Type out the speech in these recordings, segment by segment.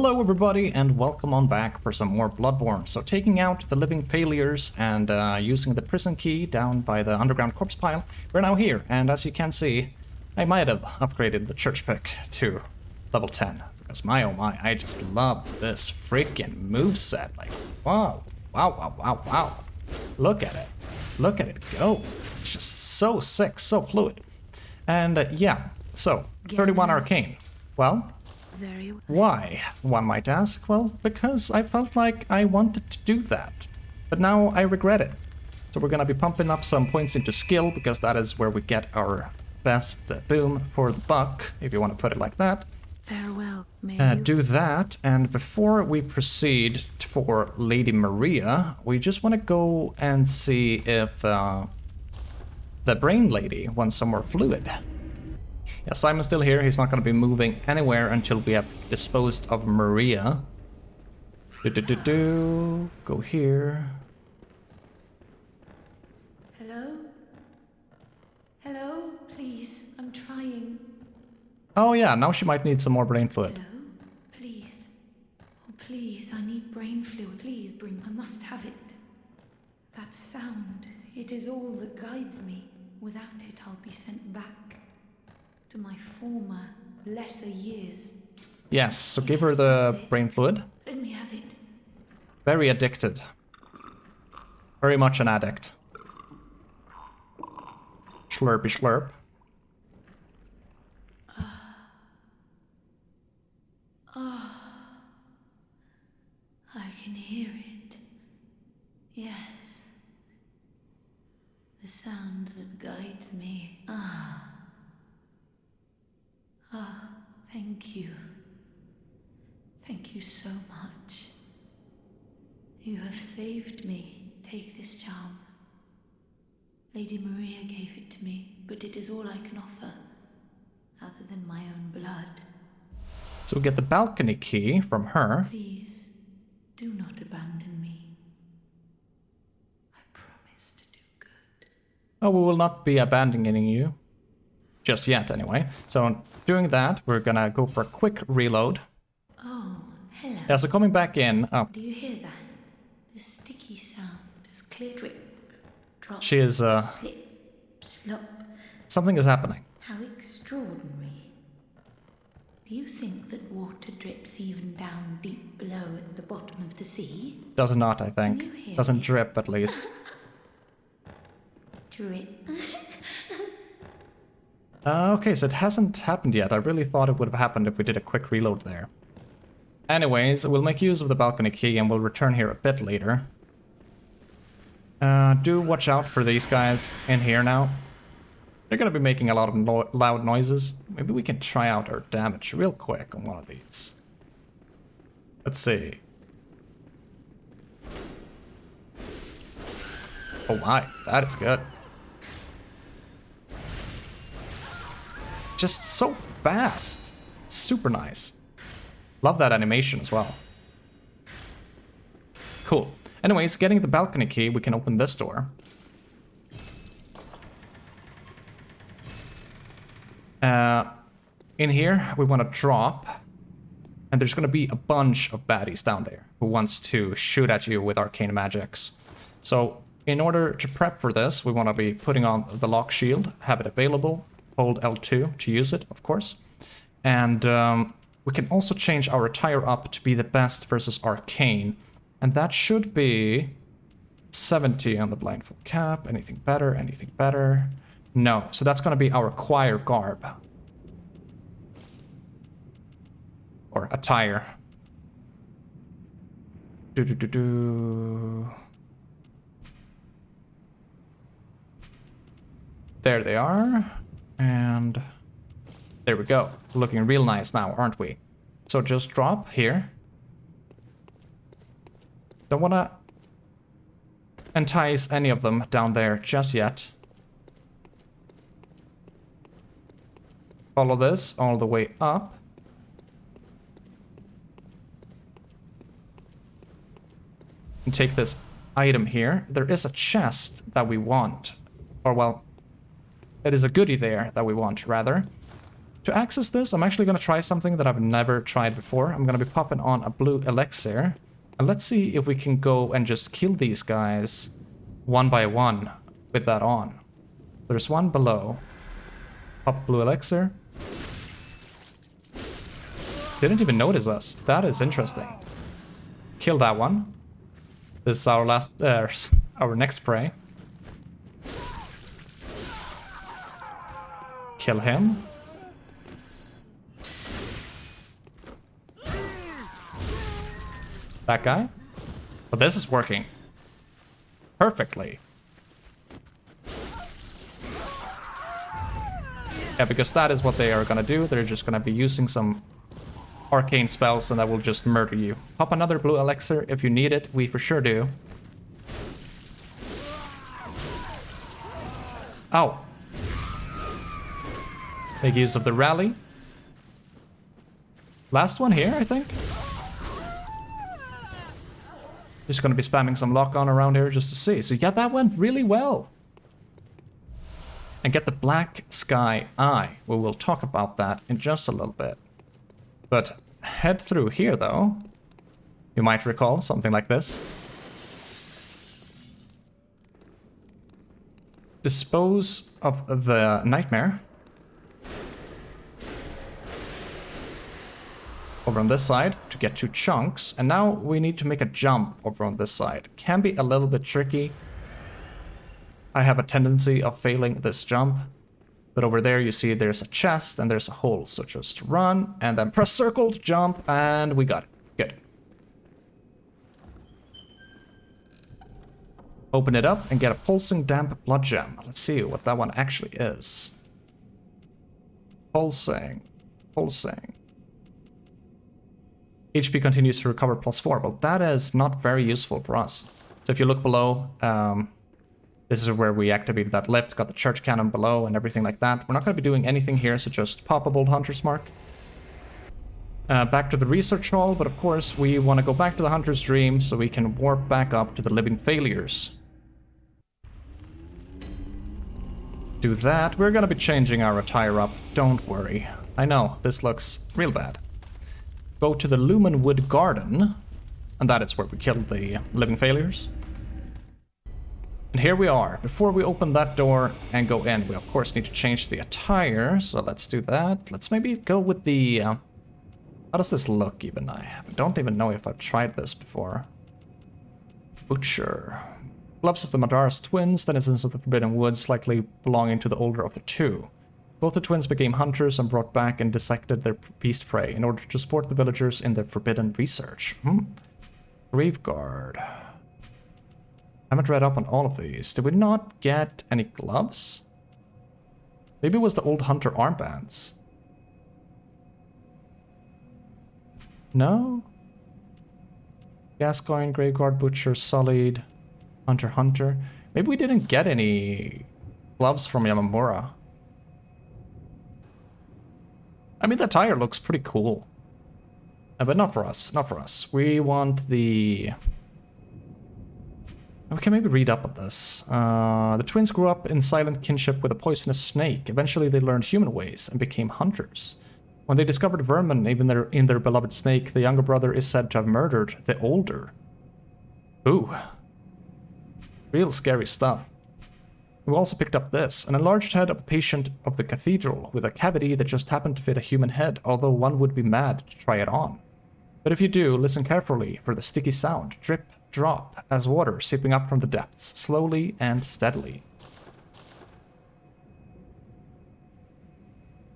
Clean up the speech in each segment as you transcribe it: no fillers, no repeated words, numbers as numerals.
Hello everybody and welcome on back for some more Bloodborne. So taking out the living failures and using the prison key down by the underground corpse pile, we're now here, and as you can see, I might have upgraded the church pick to level 10. Because my oh my, I just love this freaking moveset. Like, wow, wow. Look at it. Look at it go. It's just so sick, so fluid. And yeah, so 31 arcane. Well, why, one might ask? Well, because I felt like I wanted to do that. But now I regret it. So we're gonna be pumping up some points into skill, because that is where we get our best boom for the buck, if you want to put it like that. Farewell, do that, and before we proceed for Lady Maria, we just want to go and see if the brain lady wants some more fluid. Yeah, Simon's still here. He's not going to be moving anywhere until we have disposed of Maria. Go here. Hello? Hello? Please, I'm trying. Oh yeah, now she might need some more brain fluid. Hello? Please. Oh, please, I need brain fluid. Please bring, I must have it. That sound, it is all that guides me. Without it, I'll be sent back to my former, lesser years. Yes, so give her the brain fluid. Let me have it. Very addicted. Very much an addict. Slurpy slurp. I can hear it. Yes. The sound that guides me. Thank you. Thank you so much. You have saved me. Take this charm. Lady Maria gave it to me, but it is all I can offer, other than my own blood. So we get the balcony key from her. Please, do not abandon me. I promise to do good. Oh, we will not be abandoning you. Just yet, anyway. So, doing that, we're gonna go for a quick reload. Oh, hello. Yeah, so coming back in... Oh. Do you hear that? The sticky sound is clear drip, drop, She is, slip, slop. Something is happening. How extraordinary. Do you think that water drips even down deep below at the bottom of the sea? Does not, I think. Can you hear Doesn't me? drip, at least. Drip. Okay, so it hasn't happened yet. I really thought it would have happened if we did a quick reload there. Anyways, we'll make use of the balcony key and we'll return here a bit later. Do watch out for these guys in here now. They're gonna be making a lot of loud noises. Maybe we can try out our damage real quick on one of these. Let's see. Oh my, that is good. Just so fast. It's super nice. Love that animation as well. Cool. Anyways, getting the balcony key, we can open this door. In here, we want to drop. And there's going to be a bunch of baddies down there who wants to shoot at you with arcane magics. So, in order to prep for this, we want to be putting on the lock shield, have it available. Hold L2 to use it, of course. And we can also change our attire up to be the best versus arcane. And that should be 70 on the blindfold cap. Anything better? Anything better? No. So that's going to be our choir garb. Or attire. There they are. And there we go. Looking real nice now, aren't we? So just drop here. Don't want to entice any of them down there just yet. Follow this all the way up. And take this item here. There is a chest that we want. Or well, it is a goodie there that we want, rather. to access this, I'm actually going to try something that I've never tried before. I'm going to be popping on a blue elixir. And let's see if we can go and just kill these guys one by one with that on. There's one below. Pop blue elixir. Didn't even notice us. That is interesting. Kill that one. This is our last, our next prey. Kill him. That guy. But this is working perfectly. Yeah, because that is what they are gonna do. They're just gonna be using some arcane spells and that will just murder you. Pop another blue elixir if you need it. We for sure do. Ow. Make use of the rally. Last one here, I think. Just gonna be spamming some lock-on around here just to see. So yeah, that went really well. And get the black sky eye. We will talk about that in just a little bit. But head through here though. You might recall something like this. Dispose of the nightmare. Over on this side to get 2 chunks. And now we need to make a jump over on this side. Can be a little bit tricky. I have a tendency of failing this jump. But over there you see there's a chest and there's a hole. So just run and then press circle to jump and we got it. Good. Open it up and get a pulsing damp blood gem. Let's see what that one actually is. Pulsing. Pulsing. HP continues to recover +4. Well, that is not very useful for us. So if you look below, this is where we activated that lift, got the church cannon below and everything like that. We're not going to be doing anything here, so just pop a bold hunter's mark. Back to the research hall, but of course we want to go back to the hunter's dream so we can warp back up to the living failures. Do that. We're going to be changing our attire up, don't worry. I know, this looks real bad. Go to the Lumenwood Garden, and that is where we killed the living failures. And here we are. Before we open that door and go in, we of course need to change the attire, so let's do that. Let's maybe go with the... how does this look even? I don't even know if I've tried this before. Butcher. Gloves of the Madaras twins, denizens of the Forbidden Woods, likely belonging to the older of the two. Both the twins became hunters and brought back and dissected their beast prey in order to support the villagers in their forbidden research. Graveguard. I haven't read up on all of these. Did we not get any gloves? Maybe it was the old hunter armbands. No? Gascoigne, Graveguard, Butcher, Sullied, Hunter. Maybe we didn't get any gloves from Yamamura. I mean, the tire looks pretty cool. But not for us, not for us. We want the... We can maybe read up on this. The twins grew up in silent kinship with a poisonous snake. Eventually they learned human ways and became hunters. When they discovered vermin even in their beloved snake, the younger brother is said to have murdered the older. Ooh. Real scary stuff. We also picked up this, an enlarged head of a patient of the cathedral with a cavity that just happened to fit a human head, although one would be mad to try it on. But if you do, listen carefully for the sticky sound, drip, drop, as water seeping up from the depths, slowly and steadily.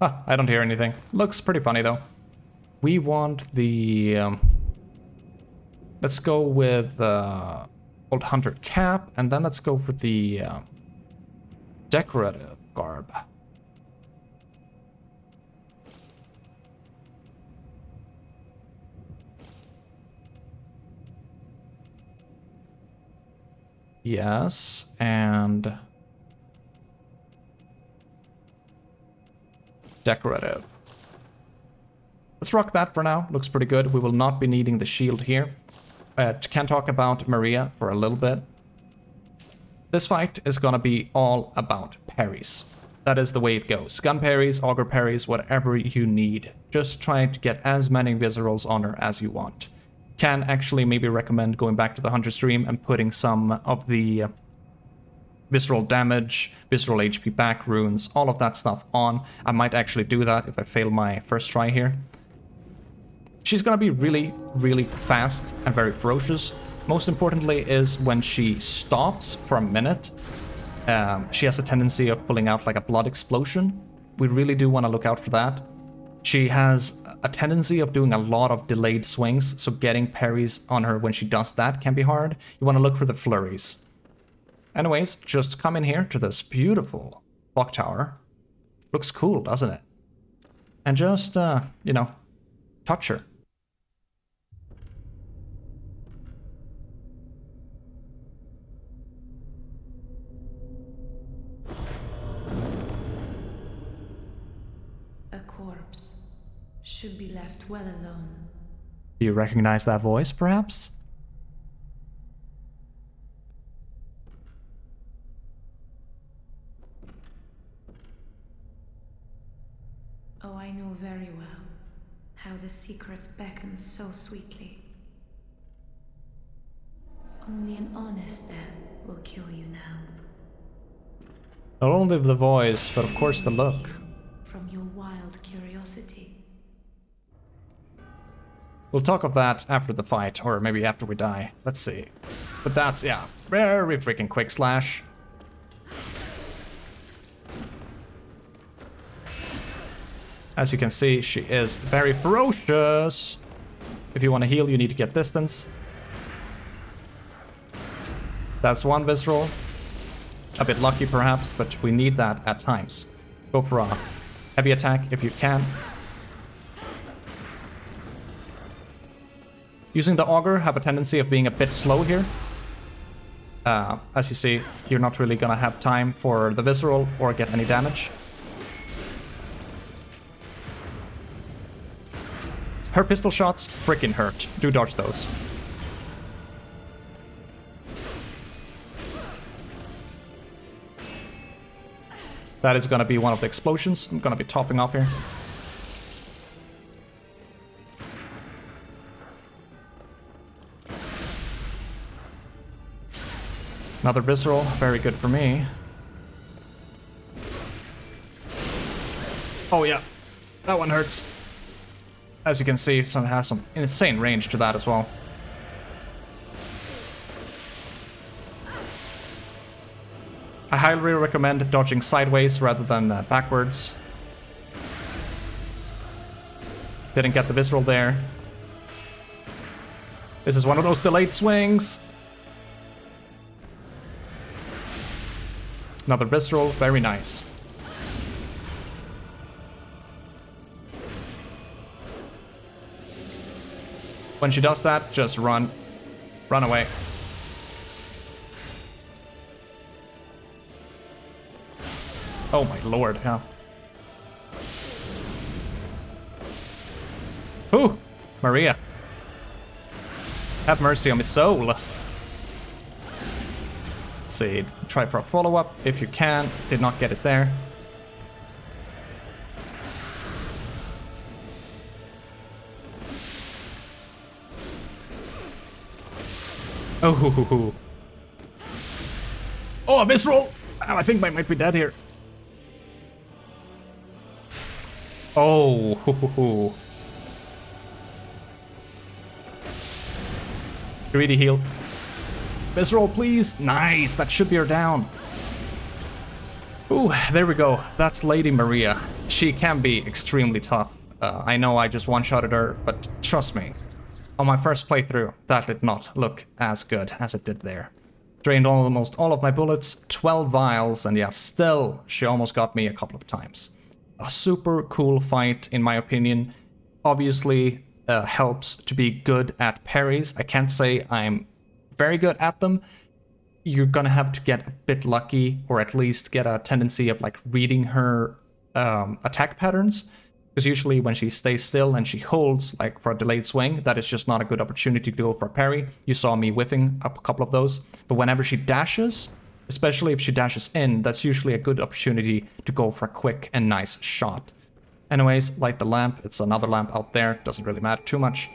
I don't hear anything. Looks pretty funny though. We want the... let's go with old hunter cap, and then let's go for the... decorative garb. Yes, and decorative. Let's rock that for now. Looks pretty good. We will not be needing the shield here. Can talk about Maria for a little bit. This fight is gonna be all about parries. That is the way it goes. Gun parries, auger parries, whatever you need. Just try to get as many viscerals on her as you want. Can actually maybe recommend going back to the Hunter stream and putting some of the visceral damage, visceral HP back runes, all of that stuff on. I might actually do that if I fail my first try here. She's gonna be really, really fast and very ferocious. Most importantly is when she stops for a minute, she has a tendency of pulling out like a blood explosion. We really do want to look out for that. She has a tendency of doing a lot of delayed swings, so getting parries on her when she does that can be hard. You want to look for the flurries. Anyways, just come in here to this beautiful Clocktower. Looks cool, doesn't it? And just, you know, touch her. Should be left well alone. Do you recognize that voice, perhaps? Oh, I know very well how the secrets beckon so sweetly. Only an honest death will kill you now. Not only the voice, but of course the look. From your wild curiosity. We'll talk of that after the fight, or maybe after we die. Let's see. But that's, yeah, very freaking quick slash. As you can see, she is very ferocious. If you want to heal, you need to get distance. That's one visceral. A bit lucky, perhaps, but we need that at times. Go for a heavy attack if you can. Using the auger have a tendency of being a bit slow here. As you see, you're not really gonna have time for the visceral or get any damage. Her pistol shots freaking hurt. Do dodge those. That is gonna be one of the explosions. I'm gonna be topping off here. Another visceral, very good for me. Oh yeah, that one hurts. As you can see, some has some insane range to that as well. I highly recommend dodging sideways rather than backwards. Didn't get the visceral there. This is one of those delayed swings. Another visceral, very nice. When she does that, just run. Run away. Oh my lord, yeah. Ooh, Maria. Have mercy on my soul. Let's see, try for a follow-up if you can. Did not get it there. Oh, oh, a visceral! Oh, I think I might be dead here. Oh, greedy heal. Visceral, please. Nice, that should be her down. Ooh, there we go. That's Lady Maria. She can be extremely tough. I know I just one-shotted her, but trust me. On my first playthrough, that did not look as good as it did there. Drained almost all of my bullets, 12 vials, and yeah, still, she almost got me a couple of times. A super cool fight, in my opinion. Obviously, helps to be good at parries. I can't say I'm very good at them. You're gonna have to get a bit lucky, or at least get a tendency of like reading her attack patterns. Because usually when she stays still and she holds, like for a delayed swing, that is just not a good opportunity to go for a parry. You saw me whiffing up a couple of those. But whenever she dashes, Especially if she dashes in, that's usually a good opportunity to go for a quick and nice shot. Anyways, light the lamp. It's another lamp out there. Doesn't really matter too much.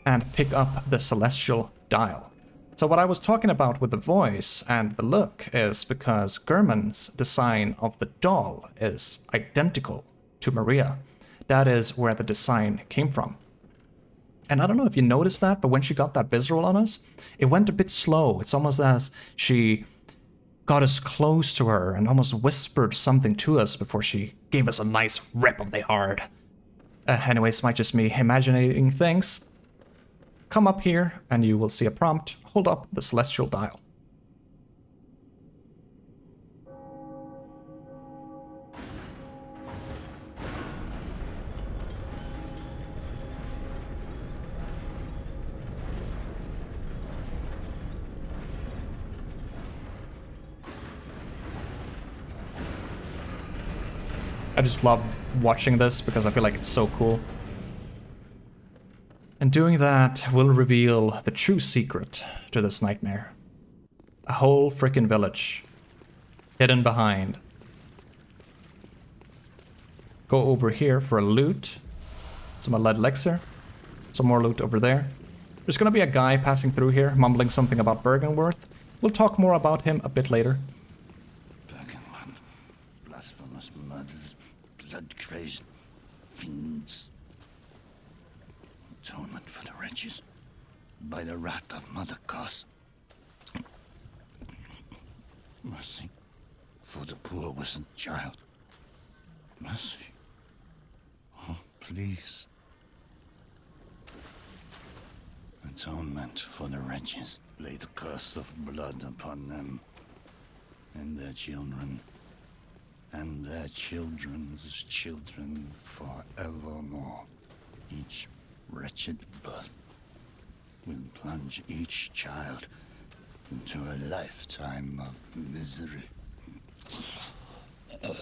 And pick up the celestial dial. So what I was talking about with the voice and the look is because German's design of the doll is identical to Maria. That is where the design came from. And I don't know if you noticed that, but when she got that visceral on us, it went a bit slow. It's almost as she got us close to her and almost whispered something to us before she gave us a nice rip of the heart. Anyways, might just me imagining things. Come up here and you will see a prompt. Hold up the celestial dial. I just love watching this because I feel like it's so cool. And doing that will reveal the true secret to this nightmare. A whole freaking village hidden behind. Go over here for a loot. Some lead elixir. Some more loot over there. There's gonna be a guy passing through here mumbling something about Bergenworth. We'll talk more about him a bit later. Bergenworth, blasphemous murders, blood-crazed fiends. Atonement for the wretches by the wrath of Mother Goss. Mercy for the poor wizened child. Mercy. Oh, please. Atonement for the wretches. Lay the curse of blood upon them and their children and their children's children forevermore. Each wretched birth will plunge each child into a lifetime of misery. So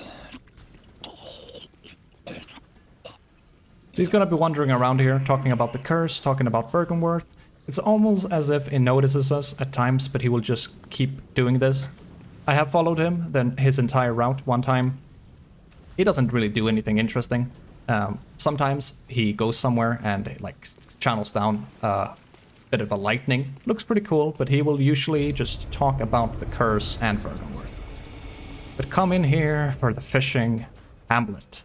he's gonna be wandering around here, talking about the curse, talking about Bergenworth. It's almost as if he notices us at times, but he will just keep doing this. I have followed him then his entire route one time. He doesn't really do anything interesting. Sometimes he goes somewhere and like channels down a bit of a lightning. Looks pretty cool, but he will usually just talk about the curse and Bergenworth. But come in here for the fishing hamlet.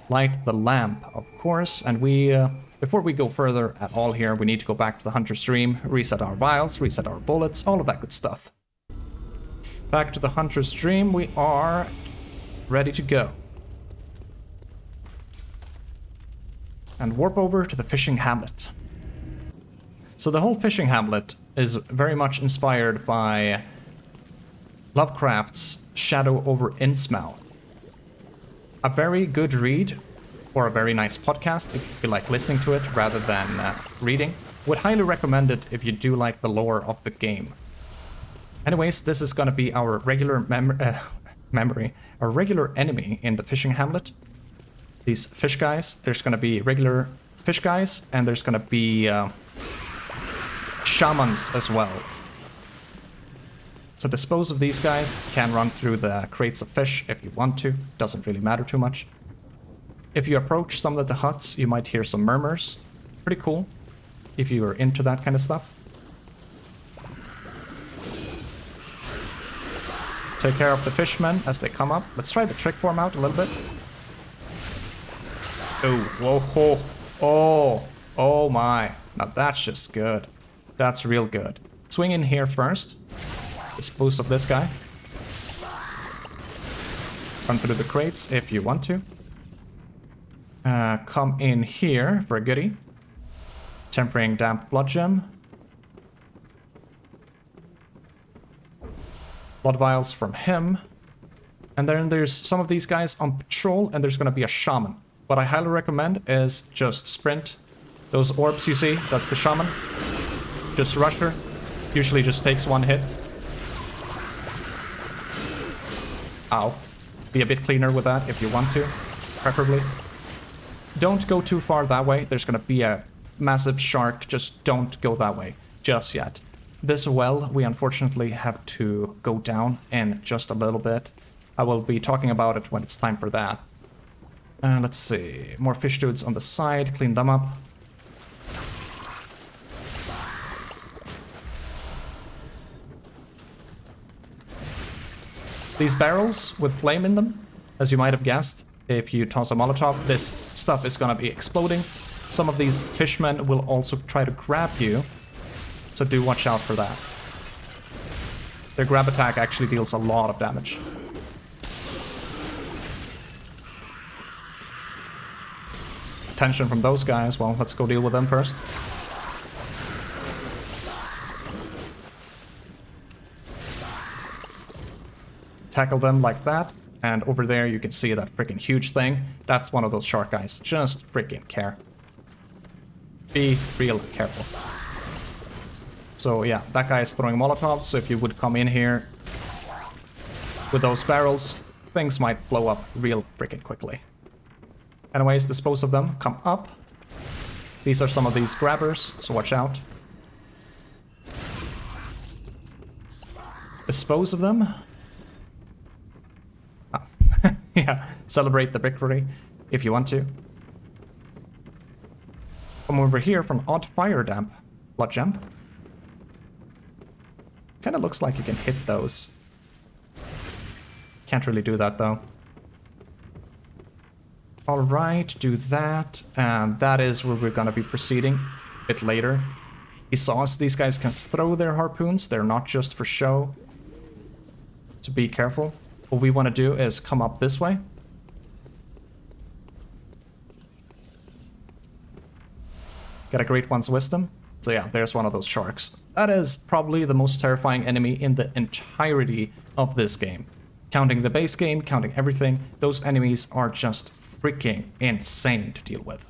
Light the lamp, of course, and we, before we go further at all here, we need to go back to the Hunter's Dream, reset our vials, reset our bullets, all of that good stuff. Back to the Hunter's Dream, we are ready to go. And warp over to the fishing hamlet. So the whole fishing hamlet is very much inspired by Lovecraft's Shadow over Innsmouth. A very good read, or a very nice podcast if you like listening to it rather than reading. Would highly recommend it if you do like the lore of the game. Anyways, this is gonna be our regular our regular enemy in the fishing hamlet. These fish guys, there's gonna be regular fish guys, and there's gonna be shamans as well. So dispose of these guys, can run through the crates of fish if you want to, doesn't really matter too much. If you approach some of the huts, you might hear some murmurs. Pretty cool, if you are into that kind of stuff. Take care of the fishmen as they come up. Let's try the trick form out a little bit. Oh, whoa, oh my. Now that's just good. That's real good. Swing in here first. Dispose of this guy. Run through the crates if you want to. Come in here for a goodie. Tempering damp blood gem. Blood vials from him. And then there's some of these guys on patrol, and there's gonna be a shaman. What I highly recommend is just sprint. Those orbs you see, that's the shaman. Just rush her. Usually just takes one hit. Ow. Be a bit cleaner with that if you want to, preferably. Don't go too far that way. There's gonna be a massive shark. Just don't go that way just yet. This well, we unfortunately have to go down in just a little bit. I will be talking about it when it's time for that. Let's see, more fish dudes on the side, clean them up. These barrels with flame in them, as you might have guessed, if you toss a Molotov, this stuff is gonna be exploding. Some of these fishmen will also try to grab you, so do watch out for that. Their grab attack actually deals a lot of damage. Attention from those guys, well, let's go deal with them first. Tackle them like that, and over there you can see that freaking huge thing. That's one of those shark guys. Just freaking care. Be real careful. So yeah, that guy is throwing Molotovs, so if you would come in here with those barrels, things might blow up real freaking quickly. Anyways, dispose of them, come up. These are some of these grabbers, so watch out. Dispose of them. Yeah, celebrate the victory if you want to. Come over here from Odd Fire Damp. Blood Gem. Kinda looks like you can hit those. Can't really do that though. Alright, do that. And that is where we're gonna be proceeding a bit later. He saw us, these guys can throw their harpoons, they're not just for show. So be careful. What we want to do is come up this way. Get a Great One's Wisdom. So yeah, there's one of those sharks. That is probably the most terrifying enemy in the entirety of this game. Counting the base game, counting everything, those enemies are just freaking insane to deal with.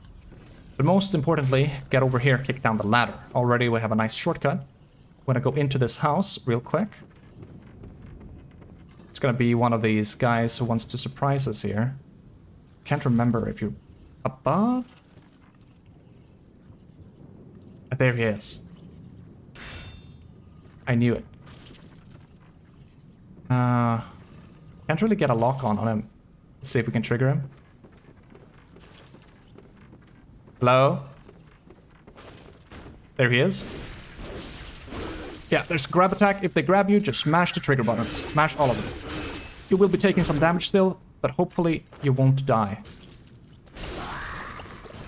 But most importantly, get over here, kick down the ladder. Already we have a nice shortcut. I'm gonna go into this house real quick. It's gonna be one of these guys who wants to surprise us here. Can't remember if you're above. There he is. I knew it. Can't really get a lock on him. Let's see if we can trigger him. Hello? There he is. Yeah, there's a grab attack. If they grab you, just smash the trigger buttons. Smash all of them. You will be taking some damage still, but hopefully you won't die.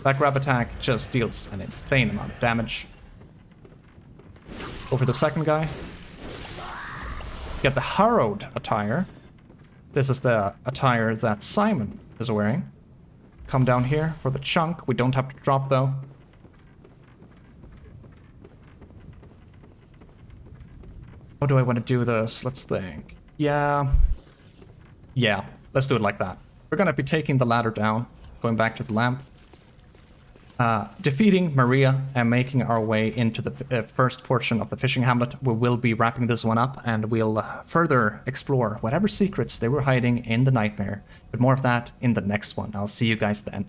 That grab attack just deals an insane amount of damage. Go for the second guy. Get the Harrowed attire. This is the attire that Simon is wearing. Come down here for the chunk. We don't have to drop though. How do I want to do this? Let's think. Yeah, let's do it like that. We're gonna be taking the ladder down, going back to the lamp. Defeating Maria and making our way into the first portion of the fishing hamlet. We will be wrapping this one up and we'll further explore whatever secrets they were hiding in the nightmare. But more of that in the next one. I'll see you guys then.